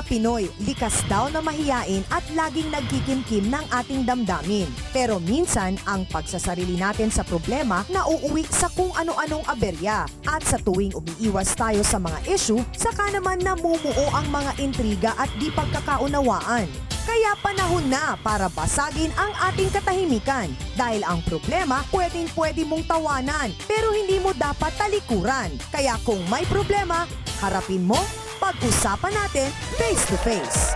Pinoy, likas daw na mahiyain at laging nagkikimkim ng ating damdamin. Pero minsan, ang pagsasarili natin sa problema nauuwi sa kung ano-anong aberya. At sa tuwing umiiwas tayo sa mga issue, saka naman namumuo ang mga intriga at di pagkakaunawaan. Kaya panahon na para basagin ang ating katahimikan. Dahil ang problema, pwedeng-pwede mong tawanan, pero hindi mo dapat talikuran. Kaya kung may problema, harapin mo, pag-usapan natin face to face.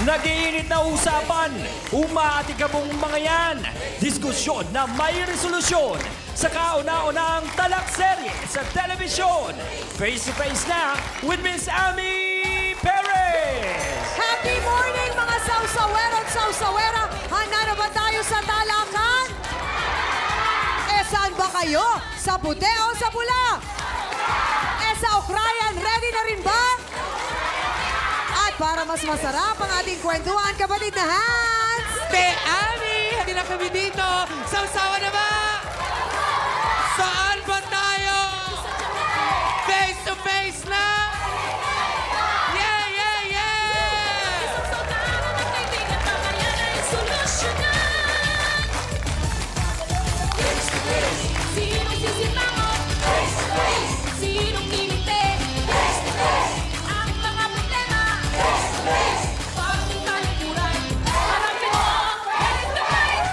Nag-iinit na usapan, umaatikabong mga yan, diskusyon na may resolusyon sa kauna-unahang talakserye sa telebisyon. Face to face na with Miss Ami Perez! Happy morning mga sausawero at sausawera! Handa na ba tayo sa talakan? Saan ba kayo? Sa puti o sa pula? Sa Ukrayan, ready na rin ba? At para mas masarap ang ating kwentuhan, kapatid na Hans! Ami! Hindi na kami dito! Sausawa na ba? Saan ba tayo? Face to face na? Yeah, yeah, yeah! Sinong sisimangot? Sinong ngingiti? Ang mga problema? Bakit talikuran? Harapin mo! Face to face!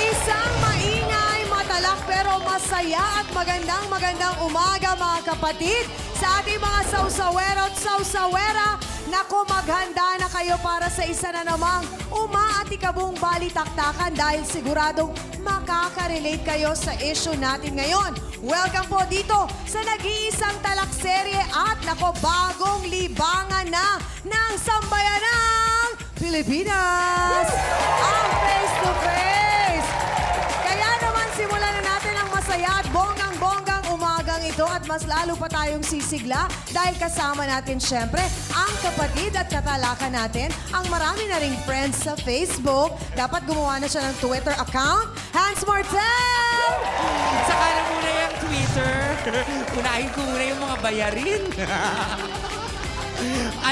Isang maingay, matalak pero masaya at magandang umaga mga kapatid sa ating mga sausawero at sausawera. Naku, maghanda na kayo para sa isa na namang umaatikabong balitaktakan dahil siguradong makaka-relate kayo sa issue natin ngayon. Welcome po dito sa nag-iisang talakserye at naku, bagong libangan na ng sambayanang Pilipinas! Ang face to face! Kaya naman simulan na natin ang masaya at bonggang-bonggang umagang ito at mas lalo pa tayong sisigla dahil kasama natin syempre ang kapatid at katalakan natin, ang marami na ring friends sa Facebook. Dapat gumawa na siya ng Twitter account. Hans Martel! Saka na muna yung Twitter. Unahin ko muna yung mga bayarin.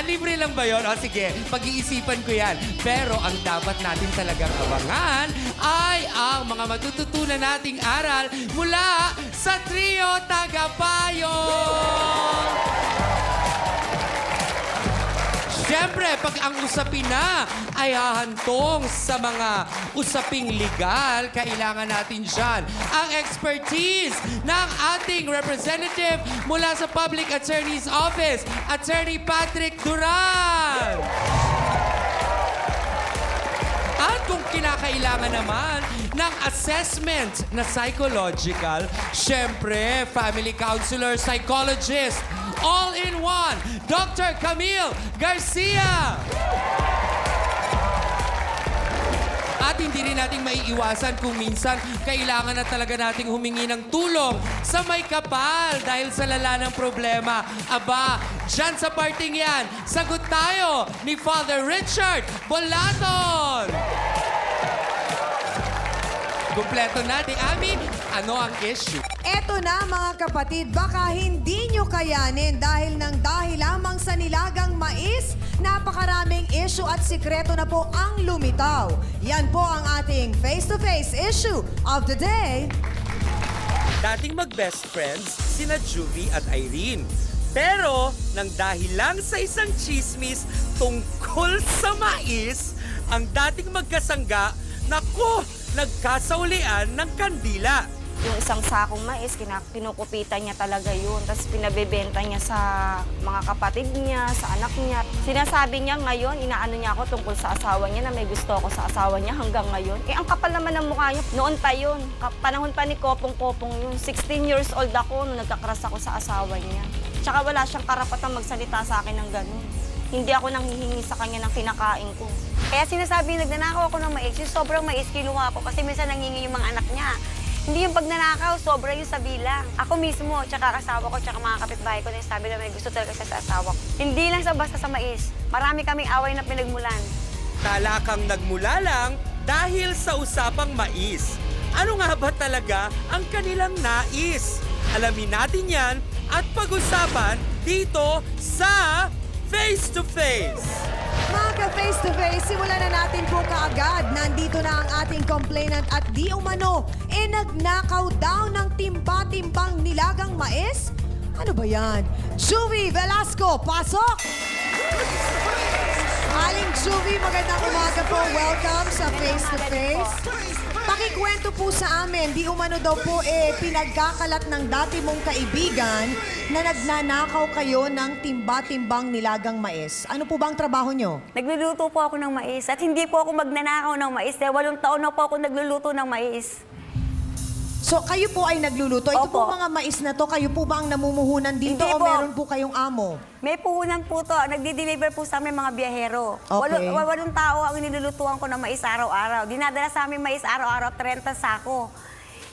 Libre lang ba yun? O sige, pag-iisipan ko yan. Pero ang dapat natin talagang abangan ay ang mga matututunan nating aral mula sa Trio Tagapayo! Siyempre, pag ang usapin na ay hahantong sa mga usaping legal, kailangan natin dyan ang expertise ng ating representative mula sa Public Attorney's Office, Attorney Patrick Duran. At kung kinakailangan naman ng assessment na psychological, syempre, family counselor, psychologist, all in one, Dr. Camille Garcia. At hindi rin nating maiiwasan kung minsan kailangan na talaga nating humingi ng tulong sa may kapal dahil sa lala ng problema. Aba, dyan sa parting yan, sagot tayo ni Father Richard Bolaton. Kumpleto natin. Ami, ano ang issue? Eto na mga kapatid, baka hindi nyo kayanin dahil lamang sa nilagang mais, napakaraming issue at sikreto na po ang lumitaw. Yan po ang ating face-to-face issue of the day. Dating mag-best friends, sina Juvie at Irene. Pero, nang dahil lang sa isang chismis tungkol sa mais, ang dating magkasangga, naku, nagkasaulian ng kandila. Yung isang sakong mais, kinukupitan niya talaga yun. Tapos pinabebenta niya sa mga kapatid niya, sa anak niya. Sinasabi niya ngayon, inaano niya ako tungkol sa asawa niya na may gusto ako sa asawa niya hanggang ngayon. Ang kapal naman ng mukha niya. Noon pa yun. Panahon pa ni Kopong-Kopong yun. 16 years old ako nung nagkakras ako sa asawa niya. Tsaka wala siyang karapatang magsalita sa akin ng ganun. Hindi ako nanghihingi sa kanya ng kinakain ko. Kaya sinasabi, nagnanakaw ako ng mais. Yung sobrang mais, kinuha ko kasi minsan nangingi yung mga anak niya. Hindi yung pagnanakaw, sobra yung sa bilang. Ako mismo, tsaka asawa ko, tsaka mga kapitbahay ko na sabi na may gusto talaga siya sa asawa ko. Hindi lang sa basta sa mais. Marami kaming away na pinagmulan. Talakang nagmula lang dahil sa usapang mais. Ano nga ba talaga ang kanilang nais? Alamin natin yan at pag-usapan dito sa Face to Face. Mga ka-face to face, simulan na natin po kaagad. Nandito na ang ating complainant at di umano, nagnakaw daw ng timba-timbang nilagang mais? Ano ba yan? Juvie Velasco, pasok! Aling Juvie, magandang umaga po. Welcome sa Face to Face. Pakikwento po sa amin, di umano daw po pinagkakalat ng dati mong kaibigan na nagnanakaw kayo ng timba-timbang nilagang mais. Ano po bang trabaho nyo? Nagluluto po ako ng mais at hindi po ako magnanakaw ng mais dahil 8 taon na po ako nagluluto ng mais. So, kayo po ay nagluluto. Ito Opo. po mga mais na to, kayo po ba ang namumuhunan dito Hindi o po. meron po kayong amo? May puhunan po to. Nagdi-deliver po sa amin mga biyahero. Okay. 8 tao ang nilulutuan ko ng mais araw-araw. Dinadala sa amin mais araw-araw, 30 sako.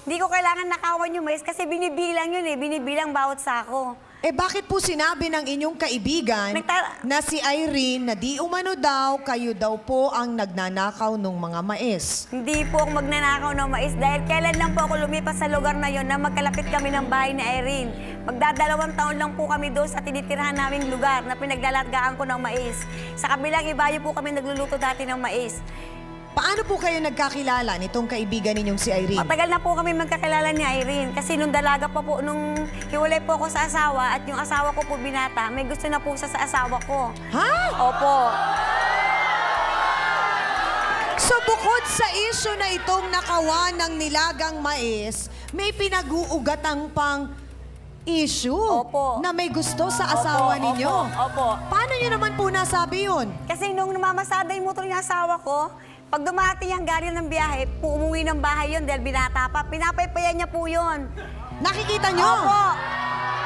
Hindi ko kailangan nakawan yung mais kasi binibilang yun binibilang bawat sako. Bakit po sinabi ng inyong kaibigan na si Irene na di umano daw, kayo daw po ang nagnanakaw ng mga mais? Hindi po ako magnanakaw ng mais dahil kailan lang po ako lumipas sa lugar na yon na magkalapit kami ng bahay ni Irene. Magdadalawang taon lang po kami doon sa tinitirhan naming lugar na pinaglalagaan ko ng mais. Sa kabilang ibayo po kami nagluluto dati ng mais. Paano po kayo nagkakilala nitong kaibigan ninyong si Irene? Matagal na po kami magkakilala ni Irene kasi nung dalaga pa po, nung hiwalay po ako sa asawa at yung asawa ko po binata, may gusto na po siya sa asawa ko. Ha? Opo. So bukod sa issue na itong nakawan ng nilagang mais, may pinag-uugatang pang issue Opo. na may gusto sa asawa Opo, ninyo. Opo. Paano nyo naman po nasabi yun? Kasi nung namamasada yung motor ng asawa ko, pag dumating ang galing ng biyahe, umuwi ng bahay yun dahil binata pa, pinapaypayan niya po yun. Nakikita nyo? Opo.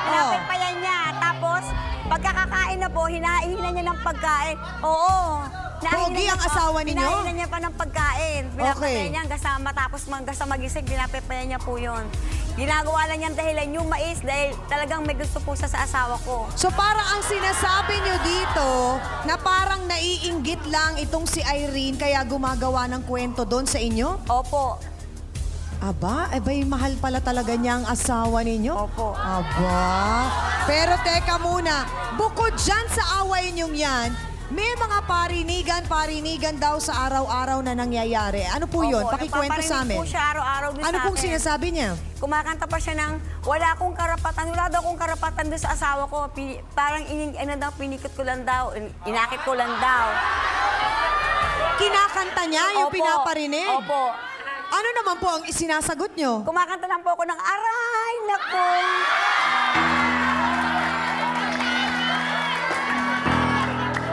Pinapaypayan niya. Tapos, pagkakakain na po, hinahina niya ng pagkain. Oo. Pogi ang asawa ninyo? Hinahina niya pa ng pagkain. Pinapapayan Okay. niya hanggang sa matapos sa magising, pinapapayan niya po yun. Ginagawa lang niyang dahilan yung mais dahil talagang may gusto po siya sa asawa ko. So parang ang sinasabi nyo dito na parang naiinggit lang itong si Irene kaya gumagawa ng kwento doon sa inyo? Opo. Aba, abay mahal pala talaga niya ang asawa ninyo? Opo. Aba, pero teka muna, bukod dyan sa away ninyong yan, may mga parinigan daw sa araw-araw na nangyayari. Ano po yun? Opo, Pakikwento sa nagpaparinig amin. po siya araw-araw doon Ano sa pong akin. sinasabi niya? Kumakanta pa siya ng wala akong karapatan, wala daw akong karapatan doon sa asawa ko. Parang pinikot ko lang daw, inakit ko lang daw. Kinakanta niya yung Opo. pinaparinig? Opo. Ano naman po ang isinasagot nyo? Kumakanta lang po ako ng aray, nako.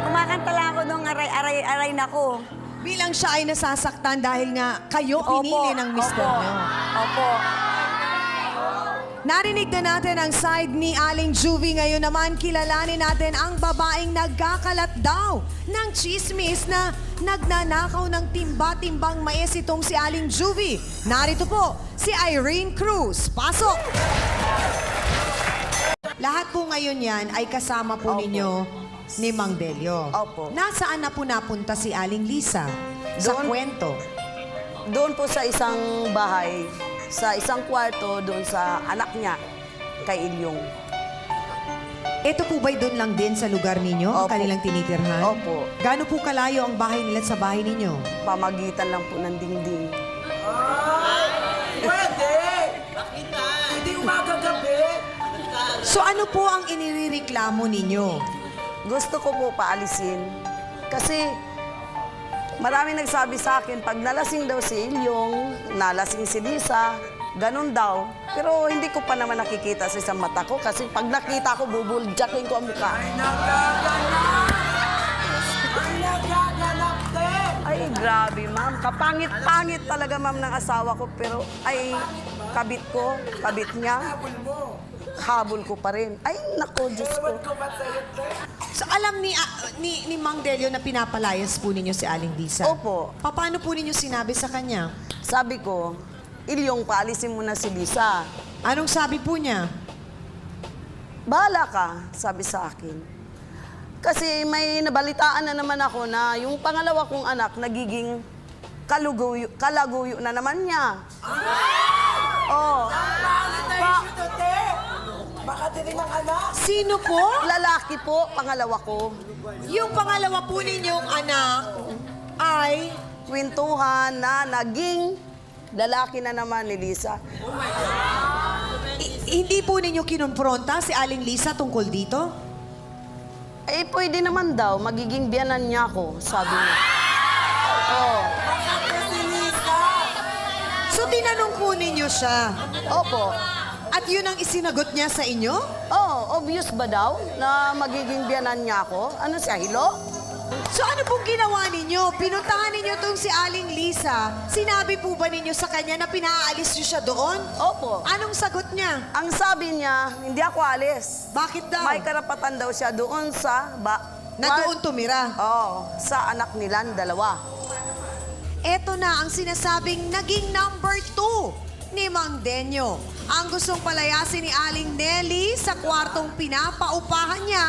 Kumakanta lang ako ng aray, nako. Bilang siya ay nasasaktan dahil nga kayo pinili ng mister Opo. niyo. Opo. Narinig na natin ang side ni Aling Juvie. Ngayon naman, kilalanin natin ang babaeng nagkakalat daw ng chismis na nagnanakaw ng timba-timbang mais itong si Aling Juvie. Narito po, si Irene Cruz. Pasok! Lahat po ngayon yan ay kasama po ninyo ni Mang Delio. Opo. Nasaan na po napunta si Aling Lisa? Sa Doon. kwento. Doon po sa isang bahay, sa isang kwarto, doon sa anak niya, kay Ilyong. Ito po ba'y doon lang din sa lugar ninyo, ang Opo. kanilang tinitirhan? Opo. Gaano po kalayo ang bahay nila sa bahay ninyo? Pamagitan lang po ng dingding. So ano po ang inireklamo ninyo? Gusto ko po paalisin. Kasi marami nagsabi sa akin, pag nalasing daw si Ilyong, nalasing si Lisa, ganun daw. Pero hindi ko pa naman nakikita sa isang mata ko kasi pag nakita ko, bubuljakin ko ang mukha. Ay, grabe, ma'am. Kapangit-pangit talaga, ma'am, ng asawa ko. Pero, ay, kabit niya. Habol ko pa rin. Ay, nako, Diyos ko. So alam ni Mang Delio na pinapalayas po ninyo si Aling Lisa? Opo. Paano po ninyo sinabi sa kanya? Sabi ko, Ilyong, paalisin mo na si Lisa. Anong sabi po niya? Bahala ka, sabi sa akin. Kasi may nabalitaan na naman ako na yung pangalawa kong anak nagiging kalaguyo na naman niya. Oh. Sino po? Lalaki po, pangalawa ko. Yung pangalawa po ninyong anak ay... Kwentuhan na naging lalaki na naman ni Lisa. Hindi po ninyo kinumpronta si Aling Lisa tungkol dito? Eh, pwede naman daw, magiging biyanan niya ako, sabi niya. Oh. So tinanong po ninyo siya. Opo. At yun ang isinagot niya sa inyo? Oh, obvious ba daw na magiging biyanan niya ako? Ano siya, hilo? So ano pong ginawa ninyo? Pinuntahan ninyo tong si Aling Lisa. Sinabi po ba ninyo sa kanya na pinaalis niyo siya doon? Opo. Anong sagot niya? Ang sabi niya, hindi ako alis. Bakit daw? May karapatan daw siya doon sa... Na doon tumira. Oh, sa anak nilang dalawa. Eto na ang sinasabing naging number 2 ni Mang Denyo. Ang gustong palayasin ni Aling Nelly sa kwartong pinapaupahan niya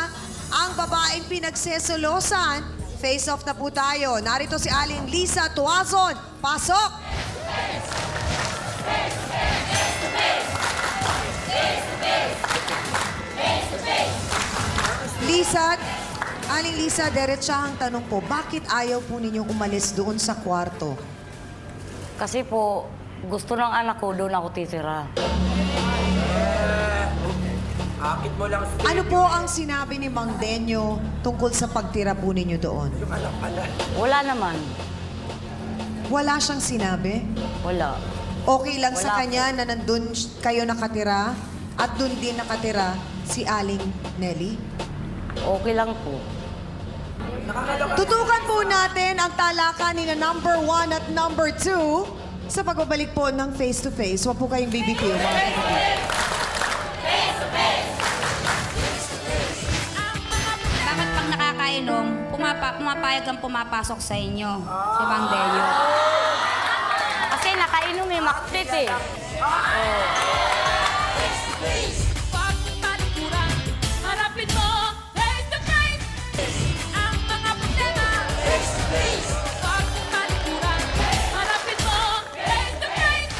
ang babaeng pinagsesolosan. Face off na po tayo. Narito si Aling Lisa Tuazon. Pasok! Lisa, Aling Lisa, diretsahang tanong po, bakit ayaw po ninyong umalis doon sa kwarto? Kasi po, gusto ng anak ko, doon ako titira. Ano po ang sinabi ni Mang Denyo tungkol sa pagtira po ninyo doon? Wala naman. Wala siyang sinabi? Wala. Okay lang sa Wala kanya na nandun kayo nakatira at doon din nakatira si Aling Nelly? Okay lang po. Tutukan po natin ang talakan ni na number 1 at number 2 sa pagbabalik po ng face-to-face. Huwag po kayong BBQ, mga kaibigan. Bakit pag nakakainom, pumapayag ang pumapasok sa inyo, si Mang Delio? Kasi nakainom eh, maktit eh. Pag talikuran, harapin mo face to face. Ang mga problema, face to face. Pag talikuran, harapin mo face to face.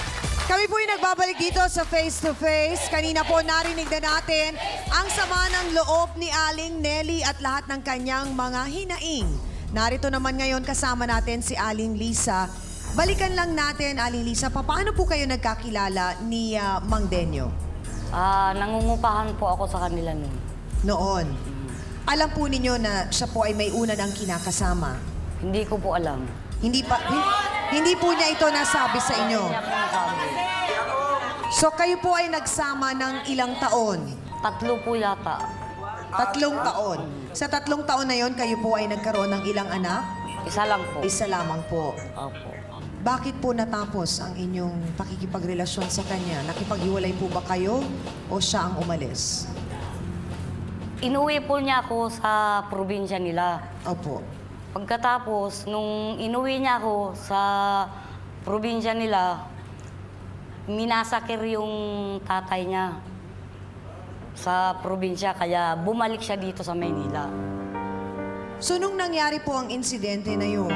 Kami po yung nagbabalik dito sa face-to-face. Kanina po narinig na natin ang sama ng loob ni Aling Nelly at lahat ng kanyang mga hinaing. Narito naman ngayon kasama natin si Aling Lisa. Balikan lang natin, Aling Lisa, paano po kayo nagkakilala ni Mang Denyo? Nangungupahan po ako sa kanila nun. Noon. Alam po ninyo na siya po ay may una ng kinakasama. Hindi ko po alam. Hindi po niya ito nasabi sa inyo. Niya po nasabi. So kayo po ay nagsama ng ilang taon? 3 po yata. 3 taon. Sa 3 taon na yon, kayo po ay nagkaroon ng ilang anak? Isa lang po. Isa lamang po. Opo. Bakit po natapos ang inyong pakikipagrelasyon sa kanya? Nakipaghiwalay po ba kayo o siya ang umalis? Inuwi po niya ako sa probinsya nila. Opo. Pagkatapos, nung inuwi niya ako sa probinsya nila, minasakir yung tatay niya sa probinsya, kaya bumalik siya dito sa Maynila. So nung nangyari po ang insidente na yun,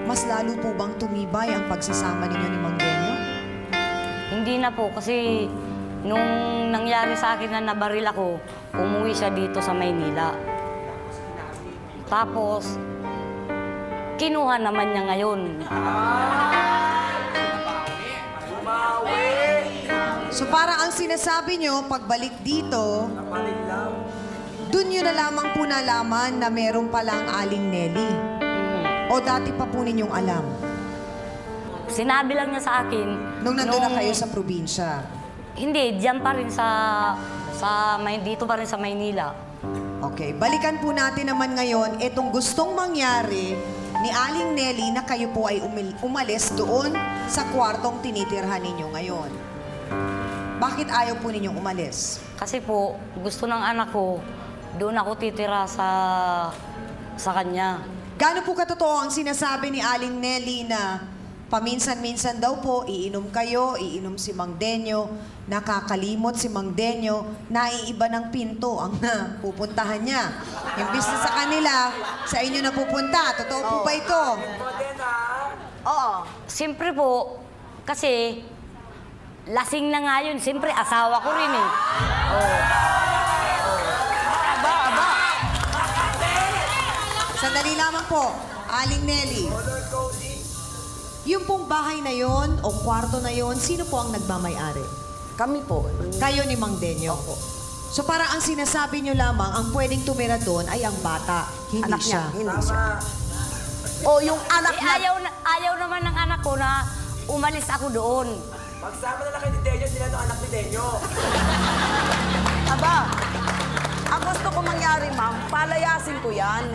mas lalo po bang tumibay ang pagsasama ninyo ni Mang Denyo? Hindi na po, kasi nung nangyari sa akin na nabaril ako, umuwi siya dito sa Maynila. Tapos, kinuha naman niya ngayon. So para ang sinasabi nyo, pagbalik dito, dun nyo na lamang po nalaman na meron palang Aling Nelly. O dati pa po ninyong alam? Sinabi lang niya sa akin. Nung nandun na kayo sa probinsya? Hindi, diyan pa rin dito pa rin sa Maynila. Okay, balikan po natin naman ngayon itong gustong mangyari ni Aling Nelly na kayo po ay umalis doon sa kwartong tinitirhan ninyo ngayon. Bakit ayaw po ninyong umalis? Kasi po, gusto ng anak ko, doon ako titira sa kanya. Gaano po katotoo ang sinasabi ni Aling Nelly na paminsan-minsan daw po, iinom kayo, iinom si Mang Denyo, nakakalimot si Mang Denyo, naiiba ng pinto ang pupuntahan niya. Imbis na sa kanila, sa inyo na pupunta. Totoo po ba ito? Oo. Siyempre po, kasi lasing na nga yun. Siyempre, asawa ko rin eh. Sandali lamang po, Aling Nelly. Yung pong bahay na yon o kwarto na yon, sino po ang nagmamay-ari? Kami po. Kayo ni Mang Denyo. So para ang sinasabi nyo lamang, ang pwedeng tumira doon ay ang bata, hindi Anak siya. niya. Hindi siya. O yung anak Eh, niya. ayaw naman ng anak ko na umalis ako doon. Magsama na lang kayo ni Denyo, sila ng anak ni Denyo. Aba, ang gusto ko mangyari, ma'am, palayasin ko yan.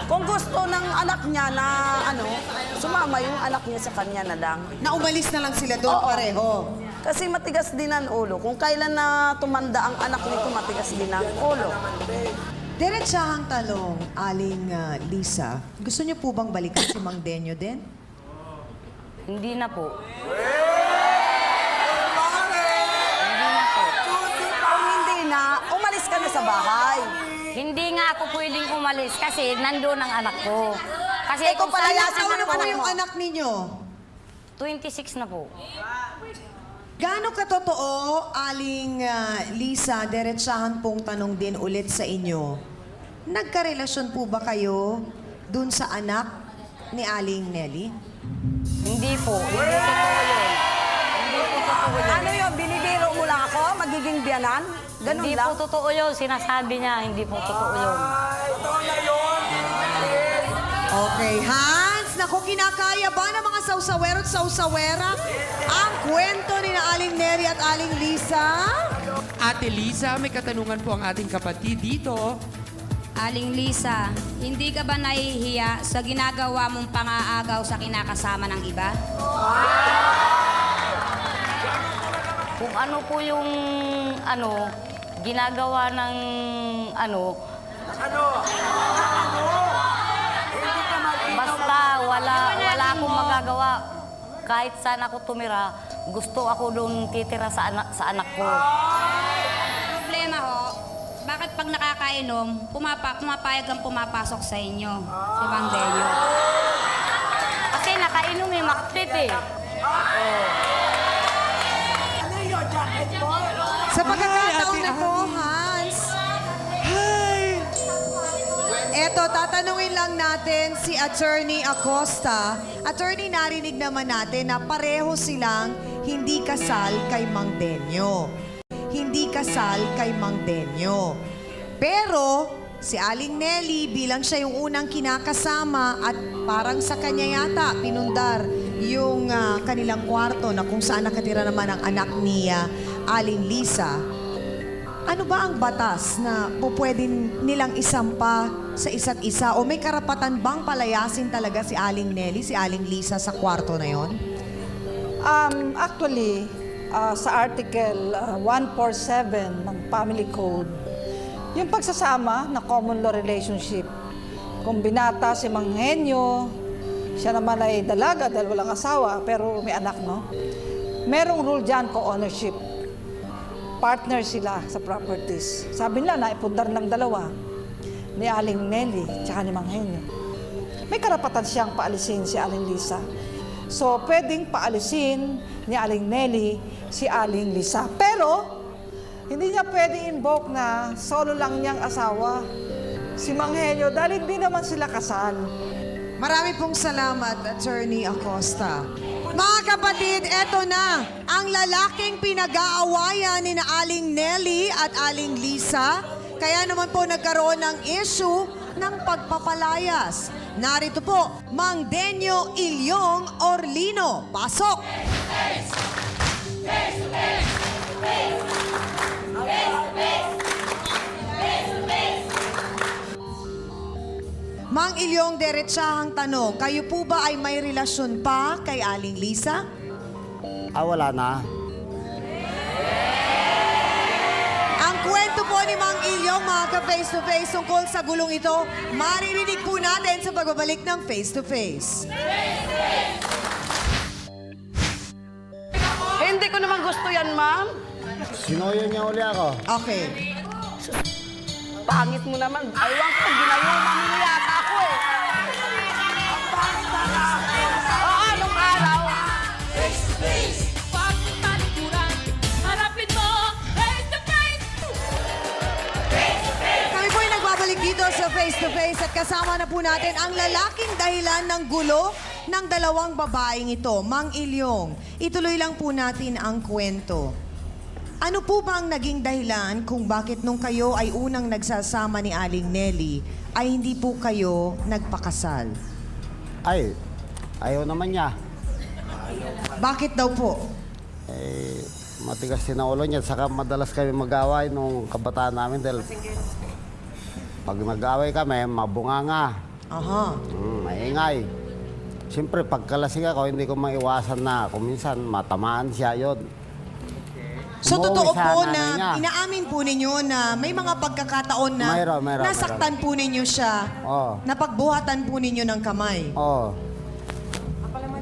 Kung gusto ng anak niya na, sumama yung anak niya sa kanya na lang. Na umalis na lang sila doon Oo. pareho. Kasi matigas din ang ulo. Kung kailan na tumanda ang anak nito, matigas din ang ulo. Diretsahang talong, Aling Lisa, gusto niyo po bang balikan si Mang Denyo din? Hindi na po. Kung hindi na, umalis ka na sa bahay. Hindi nga ako pwedeng umalis kasi nandoon ang anak ko. Kasi Eh, kung palayasin Ilang taon mo na po anak yung mo. anak ninyo? 26 na po. Gaano katotoo, Aling Lisa, diretsahan pong tanong din ulit sa inyo. Nagkarelasyon po ba kayo dun sa anak ni Aling Nelly? Hindi po. Hindi totoo yun. Hindi po totoo yun. Ano yun, binibiro mo lang ako? Magiging biyanan? Ganun Hindi lang? po totoo yun. Sinasabi niya, hindi po totoo yun. Okay, Hans, naku, kinakaya ba ng mga sausawero at sausawera ang kwento ni na Aling Nelly at Aling Lisa? Ate Lisa, may katanungan po ang ating kapatid dito. Aling Lisa, hindi ka ba nahihiya sa ginagawa mong pangaagaw sa kinakasama ng iba? Kung ano po yung ginagawa ng basta wala akong magagawa. Kahit saan ako tumira, gusto ako doon titira sa anak ko. Problema ho, bakit pag nakakainom, pumapayag ang pumapasok sa inyo, si Mang Denyo? Kasi nakainom eh, maktit eh. Sa pagkakataon na to, Hans, eto, tatanungin lang natin si Attorney Acosta. Attorney, narinig naman natin na pareho silang hindi kasal kay Mang Denyo. Hindi kasal kay Mang Denyo. Pero si Aling Nelly, bilang siya yung unang kinakasama at parang sa kanya yata pinundar yung kanilang kwarto na kung saan nakatira naman ang anak ni Aling Lisa. Ano ba ang batas na pwede nilang isampa sa isa't isa? O may karapatan bang palayasin talaga si Aling Nelly, si Aling Lisa sa kwarto na yon? Actually, sa Article 147 ng Family Code, yung pagsasama na common law relationship, kung binata si Mang Henyo, siya naman ay dalaga dahil walang asawa, pero may anak, no? Merong rule dyan, co-ownership. Partner sila sa properties. Sabi nila, naipundar ng dalawa, ni Aling Nelly, tsaka ni Mang Henyo. May karapatan siyang paalisin si Aling Lisa. So, pwedeng paalisin ni Aling Nelly si Aling Lisa. Pero, hindi niya pwede invoke na solo lang niyang asawa si Mang Henyo dahil hindi naman sila kasal. Marami pong salamat, Attorney Acosta. Mga kapatid, eto na ang lalaking pinag-aawayan ni na Aling Nelly at Aling Lisa. Kaya naman po nagkaroon ng issue ng pagpapalayas. Narito po, Mang Denyo Ilyong Orlino. Pasok! Mang Ilyong, diretsahang tanong, kayo po ba ay may relasyon pa kay Aling Lisa? Wala na. Ang kwento po ni Mang Ilyong, mga ka-face-to-face, tungkol sa gulong ito, maririnig po natin sa pagbabalik ng face-to-face. Hindi ko naman gusto yan, ma'am. Sinuyo niya uli ako. Okay. Pangit mo naman. Aywan ko, ginayuman mo yata ako eh. Oo, anong araw? Pag talikuran, harapin mo face to face. Kami po ay nagbabalik dito sa Face to Face at kasama na po natin ang lalaking dahilan ng gulo ng dalawang babaeng ito, Mang Ilyong. Ituloy lang po natin ang kwento. Ano po ba ang naging dahilan kung bakit nung kayo ay unang nagsasama ni Aling Nelly ay hindi po kayo nagpakasal? Ay, ayaw naman niya. Bakit daw po? Eh, matigas din ang ulo niya. Saka madalas kami mag-away nung kabataan namin dahil pag nag-away kami, mabunganga. Aha. Maingay. Siyempre, pagkalasing ako, hindi ko maiwasan na kung minsan matamaan siya yun. So, Umuwi totoo sa po nanay na niya. inaamin po ninyo na may mga pagkakataon na Mayroon. nasaktan po ninyo siya, Oo. napagbuhatan po ninyo ng kamay. Oo.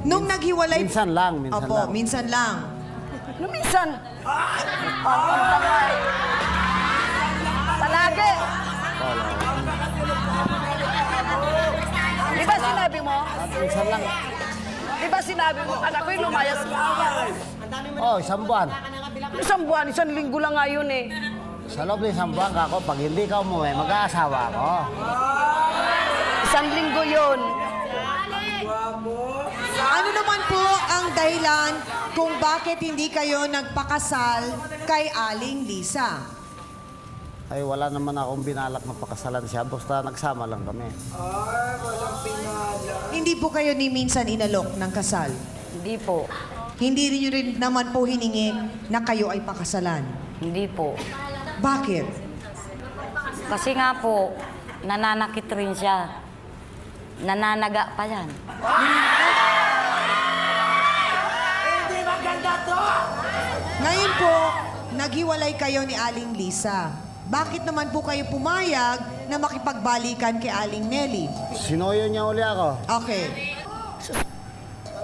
Nung naghiwalay... Minsan lang, minsan Opo, lang. minsan lang. No, minsan. Ang tangay. Palagi. Di ba sinabi mo? Minsan lang. Di ba sinabi mo, anak ko yung lumayas? Oh, isang buwan. Isang buwan, isang linggo lang nga yun eh. Sa loob ng isang buwan ka ako, pag hindi ka umuwi, mag-aasawa ako. Isang linggo yun. Ano naman po ang dahilan kung bakit hindi kayo nagpakasal kay Aling Lisa? Ay, wala naman akong binalak na pakasalan siya. Basta nagsama lang kami. Hindi po kayo ni minsan inalok ng kasal? Hindi po. Hindi rin rin naman po hiningi na kayo ay pakasalan? Hindi po. Bakit? Kasi nga po, nananakit rin siya. Nananaga pa yan. Ngayon po, naghiwalay kayo ni Aling Lisa. Bakit naman po kayo pumayag na makipagbalikan kay Aling Nelly? Sinuyo niya uli ako. Okay.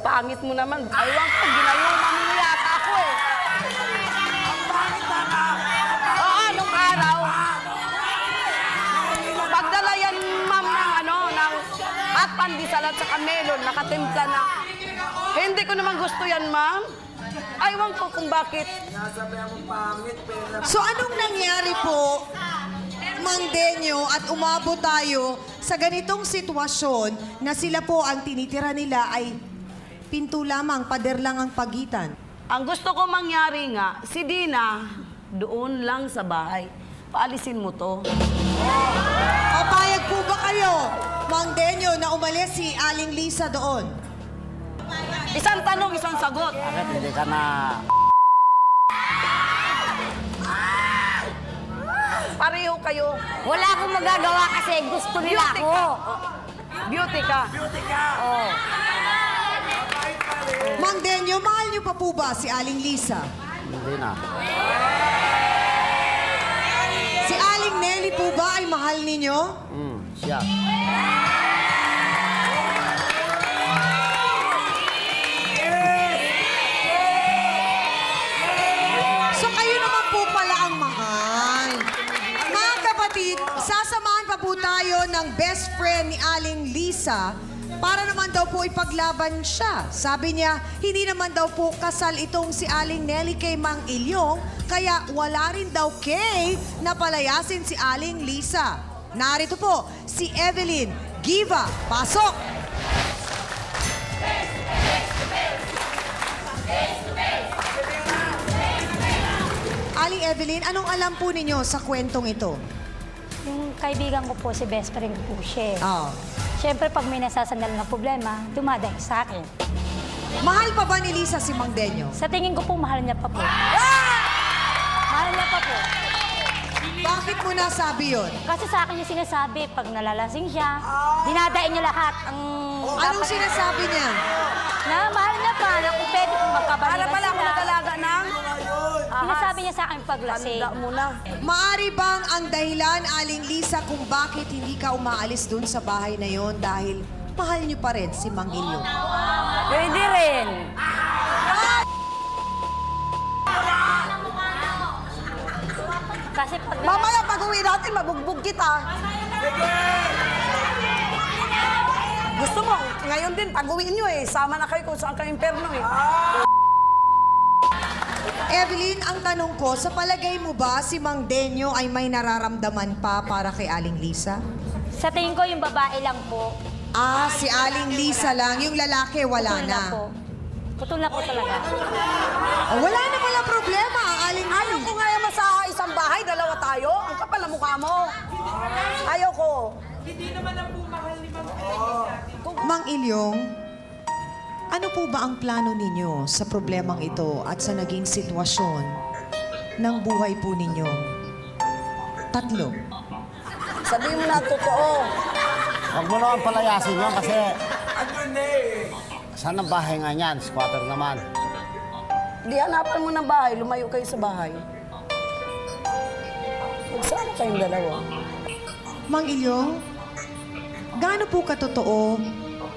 Pangit mo naman. Aywan ko, ginayuman mo yata ako eh. Oo, anong araw? Pagdala yan, ma'am, ng hot pandesal at saka melon, nakatimpla na. Hindi ko naman gusto yan, ma'am. Aywan ko kung bakit. So anong nangyari po, Mang Denyo, at umabot tayo sa ganitong sitwasyon na sila po ang tinitira nila ay pinto lamang, pader lang ang pagitan? Ang gusto ko mangyari nga, si Dina, doon lang sa bahay. Paalisin mo to. Papayag po ba kayo, Mang Denyo, na umalis si Aling Lisa doon? Isang tanong, isang sagot. Bakit hindi ka na... Pareho kayo. Wala akong magagawa kasi gusto nila Beauty ako. ka. Beauty ka. Oh. Mang Denyo, mahal niyo pa po ba si Aling Lisa? Hindi na. Si Aling Nelly po ba ay mahal ninyo? Siya. So kayo naman po pala ang mahal. Mga kapatid, sasamahan pa po tayo ng best friend ni Aling Lisa para naman daw po ipaglaban siya. Sabi niya, hindi naman daw po kasal itong si Aling Nelly kay Mang Ilyong, kaya wala rin daw kay na palayasin si Aling Lisa. Narito po, si Evelyn Giva. Pasok! Aling Evelyn, anong alam po ninyo sa kwentong ito? Yung kaibigan ko po, si best friend ko po siya. Ah. Siyempre, pag may nasasandal na problema, dumadayo sa akin. Mahal pa ba ni Lisa si Mang Denyo? Sa tingin ko po, mahal niya pa po. Mahal niya pa po. Bakit mo nasabi yun? Kasi sa akin yung sinasabi, pag nalalasing siya, dinadain niya lahat ang... Anong sinasabi niya? Na mahal niya pa, na kung pwede kung magkabalikan Para pala ako sila. nagalaga ng... Sinasabi niya sa akin paglasing. Tanda mo na. Maari bang ang dahilan, Aling Lisa, kung bakit hindi ka umaalis dun sa bahay na yon dahil mahal niyo pa rin si Mang Ilyong? Pwede rin. Kasi pag... Mamaya pag-uwi natin, mabugbog kita. Gusto mo, ngayon din, pag-uwi nyo sama na kayo kung saan kayo imperno Evelyn, ang tanong ko, sa palagay mo ba si Mang Denyo ay may nararamdaman pa para kay Aling Lisa? Sa tingin ko, yung babae lang po. Si Aling Lisa lang. Yung lalaki, wala Putol na. po. Putol na po talaga. Wala na pala problema ang Aling Ayaw ko nga naman sa isang bahay, dalawa tayo. Ang kapal na mukha mo. Ayaw ko. Mang Ilyong, ano po ba ang plano ninyo sa problemang ito at sa naging sitwasyon ng buhay po ninyo? Tatlo. Sabihin mo na totoo. Huwag mo naman palayasin yun kasi... Saan ang bahay nga niyan? Squatter naman. Di hanapan mo ng bahay, lumayo kayo sa bahay. Magsama kayong dalawa. Mang Ilyong, gaano po katotoo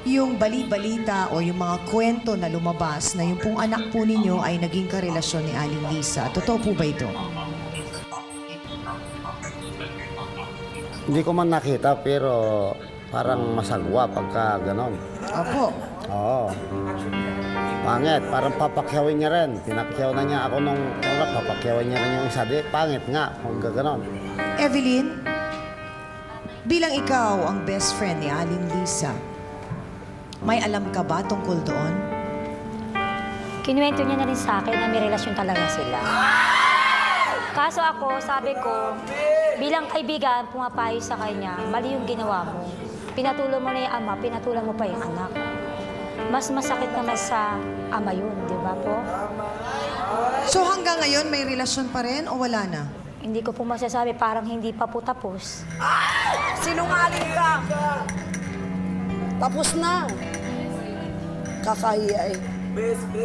yung bali-balita o yung mga kwento na lumabas na yung pong anak po ninyo ay naging karelasyon ni Aling Lisa? Totoo po ba ito? Hindi ko man nakita pero parang masagwa pagka ganon. Opo. Oo. Pangit. Parang papakyawin niya rin. Pinapakyaw na niya ako nung una. Papakyawin niya rin yung isa. Di, pangit nga kung gaganon. Evelyn, bilang ikaw ang best friend ni Aling Lisa, may alam ka ba tungkol doon? Kinuwento niya na rin sa akin na may relasyon talaga sila. Kaso ako, sabi ko, bilang kaibigan, pumapayo sa kanya, mali yung ginawa mo. Pinatulo mo na yung ama, pinatulan mo pa yung anak. Mas masakit naman sa ama yun, di ba po? So hanggang ngayon, may relasyon pa rin o wala na? Hindi ko po masasabi, parang hindi pa po tapos. Sinungaling ka. Tapos na. Kakahiya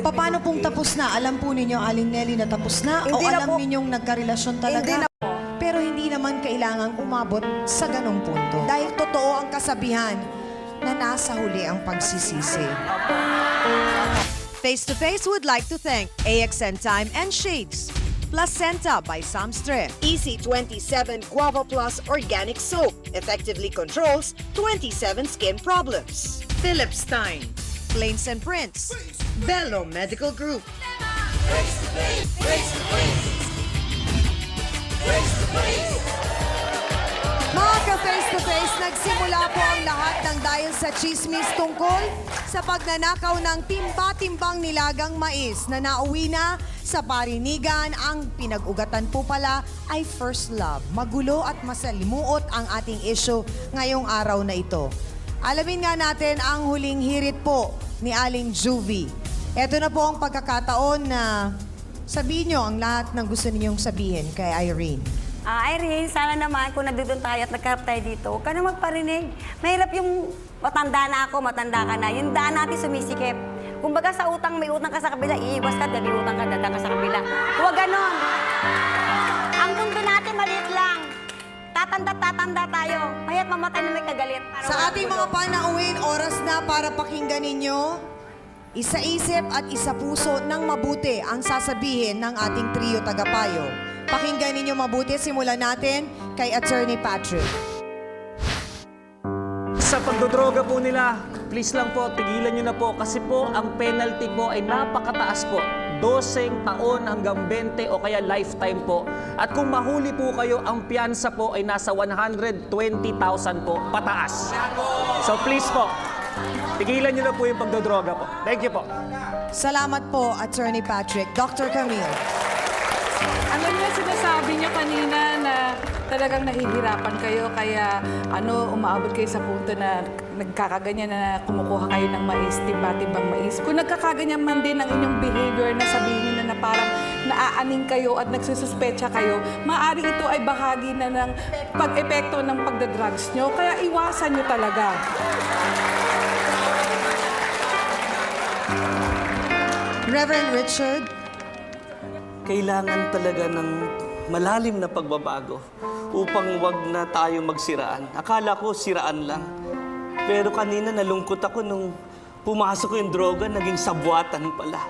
Paano pong tapos na? Alam po ninyo, Aling Nelly, na tapos na? O Hindi na alam po. ninyong nagkarelasyon talaga? Hindi na po. Pero hindi naman kailangang umabot sa ganong punto. Dahil totoo ang kasabihan na nasa huli ang pagsisisi. Face to Face would like to thank AXN Time and Shades, Placenta by Samstre, EC27 Guava Plus Organic Soap effectively controls 27 skin problems. Philips Stein, Plains and Prints, Bello Medical Group. Mga ka-face to face, nagsimula po ang lahat ng dahil sa chismis tungkol sa pagnanakaw ng timba-timbang nilagang mais na nauwi na sa parinigan. Ang pinag-ugatan po pala ay first love. Magulo at masalimuot ang ating issue ngayong araw na ito. Alamin nga natin ang huling hirit po ni Aling Juvie. Ito na po ang pagkakataon na sabihin nyo ang lahat ng gusto ninyong sabihin kay Irene. Irene, sana naman kung nandun tayo at nagkarap tayo dito, huwag ka na magparinig. Mahirap yung matanda na ako, matanda ka na. Yung daan natin sumisikip. Kumbaga sa utang, may utang ka sa kabila, iiwas ka, dali utang ka, dada ka sa kabila. Huwag ganon. Ang mundo natin maliit lang. Tatanda tayo. Maya't mamatay na may kagalit. Sa ating mga panauhin, oras na para pakinggan ninyo, isa-isip at isa-puso ng mabuti ang sasabihin ng ating trio tagapayo. Pakinggan ninyo mabuti, simulan natin kay Attorney Patrick. Sa pagdodroga po nila, please lang po, tigilan nyo na po kasi po ang penalty po ay napakataas po. 12 taon hanggang 20 o kaya lifetime po. At kung mahuli po kayo, ang piyansa po ay nasa 120,000 po pataas. So please po, tigilan nyo na po yung pagdodroga po. Thank you po. Salamat po, Attorney Patrick. Dr. Camille. Alam niyo, sinasabi niyo kanina na talagang nahihirapan kayo kaya umaabot kayo sa punto na nagkakaganyan na kumukuha kayo ng mais, timba-timbang mais. Kung nagkakaganyan man din ang inyong behavior na sabihin na parang naaaning kayo at nagsususpecha kayo, maaari ito ay bahagi na ng pag-epekto ng pagdadrugs nyo. Kaya iwasan nyo talaga. Reverend Richard. Kailangan talaga ng malalim na pagbabago upang wag na tayo magsiraan. Akala ko siraan lang. Pero kanina nalungkot ako nung pumasok yung droga, naging sabwatan pala.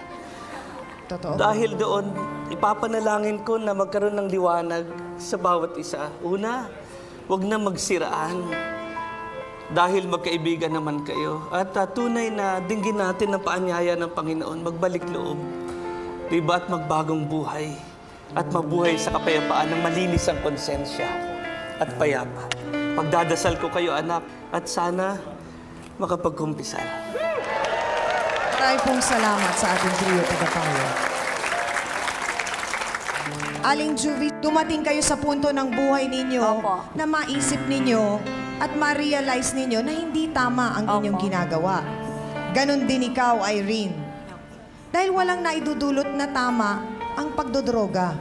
Totoo. Dahil doon, ipapanalangin ko na magkaroon ng liwanag sa bawat isa. Una, huwag na magsiraan dahil magkaibigan naman kayo. At tunay na dinggin natin ang paanyaya ng Panginoon, magbalik loob, diba? At magbagong buhay. At mabuhay sa kapayapaan ng malinis ang konsensya at payapa. Pagdadasal ko kayo, anak, at sana makapagkumpisal. Maraming pong salamat sa ating trio tagapayo. Aling Juvie, dumating kayo sa punto ng buhay ninyo na maisip ninyo at ma-realize ninyo na hindi tama ang inyong ginagawa. Ganon din ikaw, Irene. Dahil walang naidudulot na tama ang pagdodroga.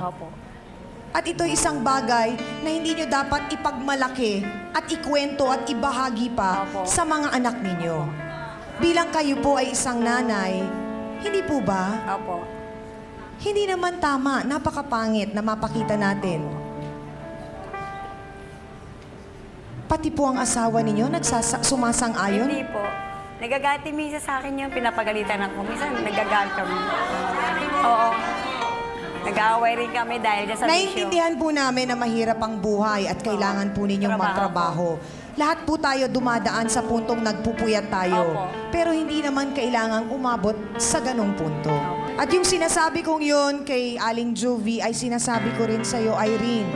At ito isang bagay na hindi nyo dapat ipagmalaki at ikwento at ibahagi pa sa mga anak ninyo. Bilang kayo po ay isang nanay, hindi po ba? Hindi naman tama, napakapangit na mapakita natin. Pati po ang asawa ninyo sumasang-ayon? Hindi po. Nagagalit minsan sa akin yun, pinapagalitan ako. Minsan nagagalit kami. Oo. Nag-aaway rin kami dahil dyan sa bisyo. Naiintindihan po namin na mahirap ang buhay at kailangan po ninyong magtrabaho. Lahat po tayo dumadaan sa puntong nagpupuyat tayo. Pero hindi naman kailangang umabot sa ganong punto. At yung sinasabi kong yun kay Aling Juvie ay sinasabi ko rin sa'yo, Irene,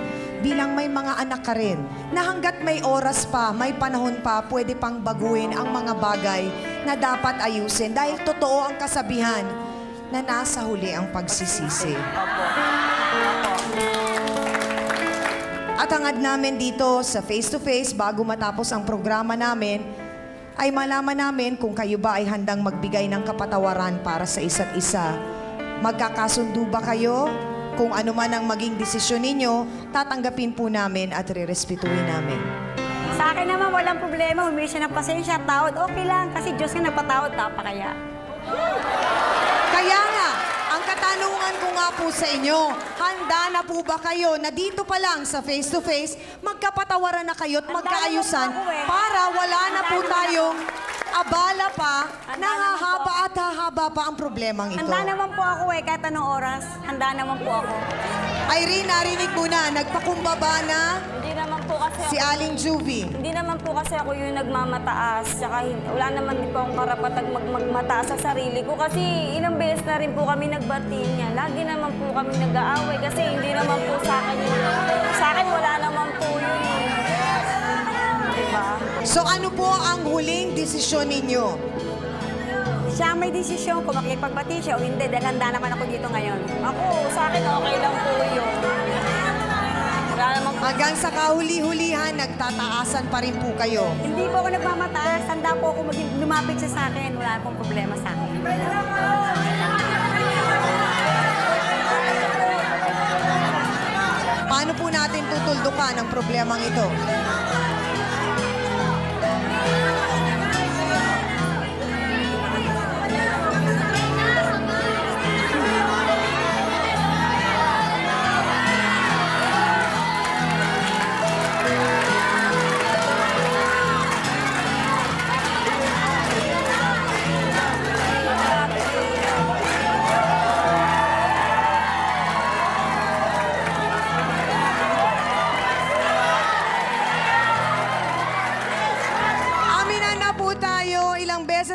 bilang may mga anak ka rin, na hanggat may oras pa, may panahon pa, pwede pang baguhin ang mga bagay na dapat ayusin. Dahil totoo ang kasabihan na nasa huli ang pagsisisi. At hangad namin dito sa face-to-face, bago matapos ang programa namin, ay malaman namin kung kayo ba ay handang magbigay ng kapatawaran para sa isa't isa. Magkakasundo ba kayo? Kung ano man ang maging desisyon ninyo, tatanggapin po namin at rirespetuhin namin. Sa akin naman, walang problema. Humingi siya ng pasensya, tawad, okay lang. Kasi Diyos nga nagpatawad, tapa kaya. Kaya nga, ang katanungan ko nga po sa inyo, handa na po ba kayo na dito pa lang sa face-to-face, magkapatawaran na kayo at magkaayusan para wala na po tayong abala pa na hahaba at hahaba pa ang problemang ito? Handa naman po ako kahit anong oras. Handa naman po ako. Irene, narinig mo na, nagpakumbaba na Hindi naman po kasi si Aling Juvie. Hindi naman po kasi ako yung nagmamataas. Tsaka wala naman din po akong karapatang magmataas sa sarili ko. Kasi ilang beses na rin po kami nagbati niya. Lagi naman po kami nag-aaway. Kasi hindi naman po sa akin yun. Sa akin wala naman po yun. Diba? So ano po ang huling desisyon ninyo? Siya may desisyon kung makipagbati siya o hindi dahil handa naman ako dito ngayon. Ako, sa akin okay lang po yun. Hanggang sa kahuli-hulihan, nagtataasan pa rin po kayo. Hindi po ako nagmamataas. Handa po ako lumapit siya sa akin. Wala pong problema sa akin. Paano po natin tutuldukan ang problemang ito?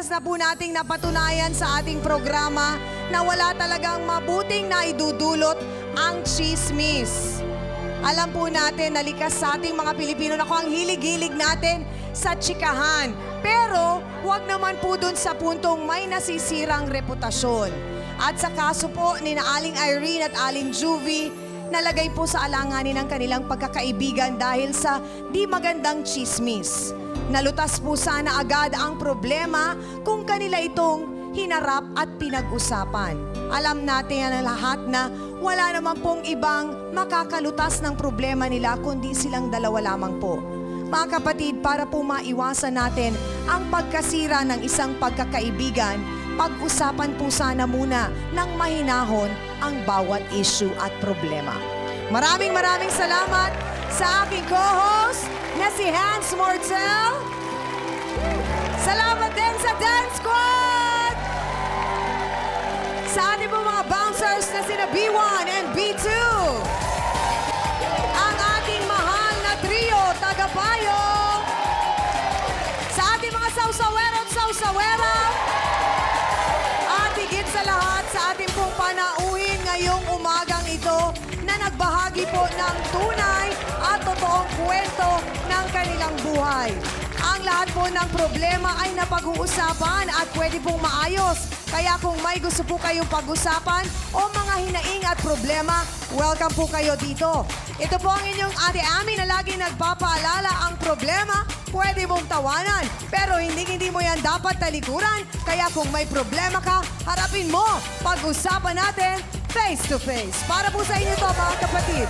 Na po nating napatunayan sa ating programa na wala talagang mabuting naidudulot ang chismis. Alam po natin na likas sa ating mga Pilipino na kung ang hilig-hilig natin sa tsikahan. Pero huwag naman po dun sa puntong may nasisirang reputasyon. At sa kaso po ni Aling Irene at Aling Juvie, nalagay po sa alanganin ang kanilang pagkakaibigan dahil sa di magandang chismis. Nalutas po sana agad ang problema kung kanila itong hinarap at pinag-usapan. Alam natin ang lahat na wala naman pong ibang makakalutas ng problema nila kundi silang dalawa lamang po. Mga kapatid, para po maiwasan natin ang pagkasira ng isang pagkakaibigan, pag-usapan po sana muna ng mahinahon ang bawat issue at problema. Maraming salamat sa aking co-host na si Hans Mortel. Salamat din sa Dance Squad! Sa ating mga bouncers na sina B1 and ngayong umagang ito na nagbahagi po ng tunay at totoong kwento ng kanilang buhay. Ang lahat po ng problema ay napag-uusapan at pwede pong maayos. Kaya kung may gusto po kayong pag-usapan o mga hinaing at problema, welcome po kayo dito. Ito po ang inyong Ate Ami na lagi nagpapaalala, ang problema pwede mong tawanan, pero hindi mo yan dapat talikuran. Kaya kung may problema ka, harapin mo. Pag-usapan natin face to face. Para po sa inyo to, mga kapatid.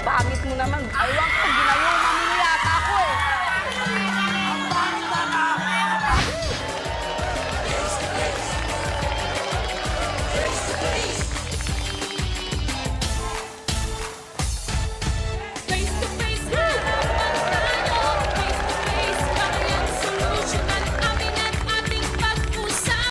Pangit mo naman. Aywan ko, ginawa